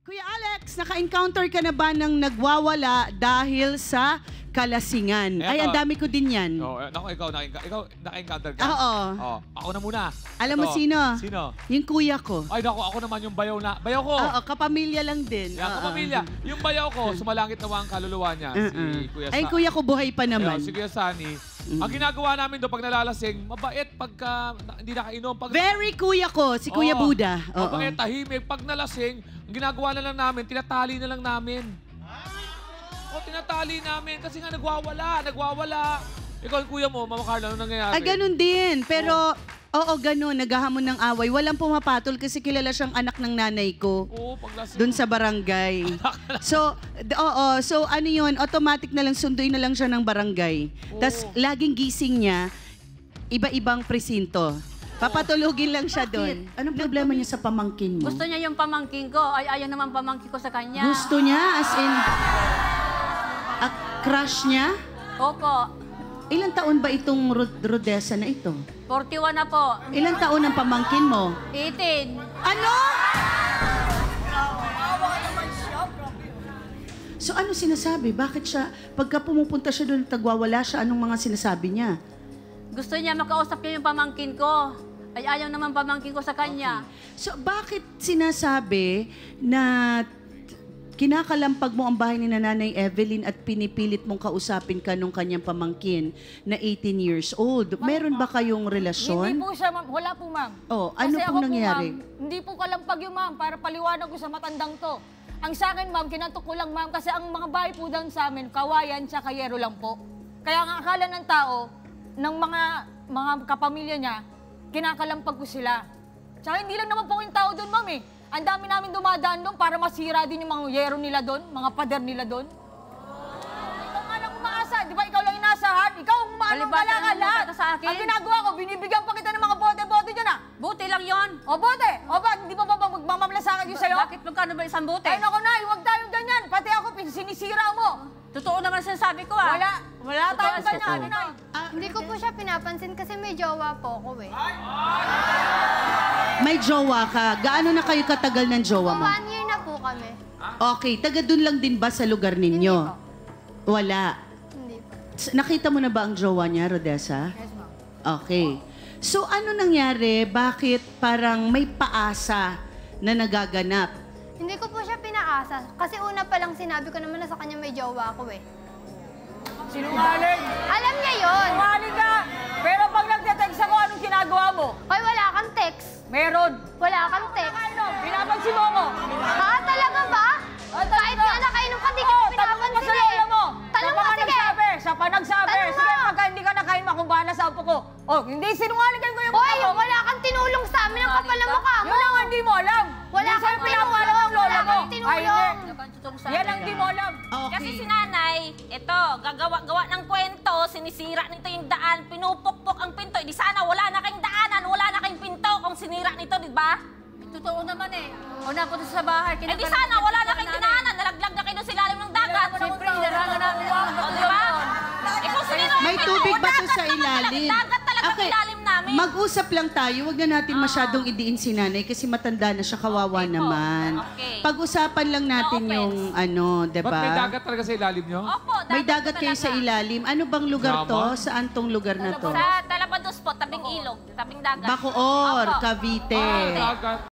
Kuya Alex, naka-encounter ka na ba ng nagwawala dahil sa kalasingan? Eto. Ay, ang dami ko din yan. Naku, ikaw naka-encounter ka? Oo. Ako na muna. Alam mo sino? Sino? Yung kuya ko. Ay, naku, ako naman yung bayaw ko. Oo, kapamilya lang din. Yan, kapamilya. Yung bayaw ko, sumalangit naman ang kaluluwa niya. Si Kuya Ay, kuya ko buhay pa naman. Si Kuya Sunny. Ang ginagawa namin doon pag nalalasing, mabait pagka hindi nakainom. Very kuya ko, si Kuya Buda. Mabait, tahimik. Pag nalasing, ang ginagawa na lang namin, tinatali na lang namin. Tinatali namin kasi nga nagwawala. Ikaw ang kuya mo, Mama Carla, ano nangyayari? Ay, ganun din. Pero, oo, ganun. Naghahamon ng away. Walang pumapatol kasi kilala siyang anak ng nanay ko. Oo, paglasing. Doon sa barangay. So, So, ano yun, automatic na lang, sunduin na lang siya ng barangay. Tapos, laging gising niya, iba-ibang presinto. Papatulugin lang siya doon. Anong problema niya sa pamangkin mo? Gusto niya yung pamangkin ko. Ay, ayaw naman pamangkin ko sa kanya. Gusto niya? As in, crush niya? Opo. Ilang taon ba itong Rodessa na ito? 41 na po. Ilang taon ang pamangkin mo? 18. Ano? So ano sinasabi? Bakit siya, pagka pumupunta siya doon, tagwawala siya, anong mga sinasabi niya? Gusto niya makausap niya yung pamangkin ko. Ay, ayaw naman pamangkin ko sa kanya. So bakit sinasabi na kinakalampag mo ang bahay ni Nanay Evelyn at pinipilit mong kausapin ka nung kanyang pamangkin na 18 years old? Meron ba kayong relasyon? Hindi po siya, ma'am. Wala po, ma'am. Oh, ano Kasi pong ako nangyari? Po, ma'am, hindi po kalampag yung ma'am para paliwanag ko sa matandang to. Ang sa akin, ma'am, kinatok ko lang, ma'am, kasi ang mga bahay po doon sa amin, kawayan siya, kayero lang po. Kaya ang akala ng tao, ng mga kapamilya niya, kinakalampag ko sila. Tsaka hindi lang naman po yung tao doon, ma'am, eh. Ang dami namin dumadaan doon para masira din yung mga yero nila doon, mga pader nila doon. Ikaw nga lang umaasa, di ba ikaw lang inasahan? Ikaw ang umaanong dalaga lahat. Sa akin. Ang ginagawa ko, binibigyan pa kita ng mga bote-bote dyan, ah. Buti lang yon. O bote, o ba, hindi pa ba magmamamalasakan yung sa'yo? Bakit magkano ba isang buti? Ay, naku na, huwag tayong ganyan. Pati ako, sinisira mo. Totoo naman sinasabi ko ah. Wala tayong ganyan. Hindi ko po siya pinapansin kasi may jowa po ako eh. May jowa ka. Gaano na kayo katagal ng jowa mo? 1 year na po kami. Okay, taga doon lang din ba sa lugar ninyo? Hindi Wala. Hindi po. Nakita mo na ba ang jowa niya, Rodessa? Yes, ma'am. Okay. So ano nangyari? Bakit parang may paasa na nagaganap? Hindi ko po siya pinaasa. Kasi una pa lang sinabi ko naman na sa kanya may jowa ako eh. Sinungaling. Alam niya yon. Sinungaling ka. Pero pag nagte-text ako, anong ginagawa mo? Hoy, wala kang text. Meron. Wala kang text. Ano? Pinapansin mo ako. Ha? Talaga ba? Kahit nga nakainom ka, di kita Tanong mo pinapansin sa lola mo. Tanong mo, sige. Siya pa nagsabi. Tanong Sige, mo. pagka hindi ka nakain, makumbana sa apo ko. Oh, hindi sinungaling ko yung Hoy, mukha mo. wala kang tinulong sa amin ang kapal ng mukha mo. Yun ang hindi mo alam. Wala Hindi sa'yo kang pinapalo tinulong. ng lola Wala mo. kang tinulong. Yan ang hindi mo alam. Kasi si nanay, ito, gagawa ng kwento, sinisira nito yung daan, pinupukpok ang pinto. Di sana wala na kayong daanan, wala na kayong pinto kung sinira nito, di ba? Totoo naman eh. O napunta sa bahay. Eh di sana wala na kayong dinaanan, nalaglag na kayo doon sa ilalim ng dagat. Siyempre, hinarangan namin yung O, di ba? Eh kung sinira May yung tubig ba to dagat sa naman ilalim? Dagat talaga ang ilalim namin. Mag-usap lang tayo. Huwag na natin masyadong idiin si nanay kasi matanda na siya, kawawa Okay po. naman. Okay. Pag-usapan lang natin No yung ano, Ba't diba? may dagat talaga sa ilalim nyo? Opo, May dagat kayo talaga. sa ilalim. Ano bang lugar to? Yaman. Saan tong lugar na to? Sa Talabados po, tabing ilog, tabing dagat. Bacoor, Opo. Cavite. Dagat.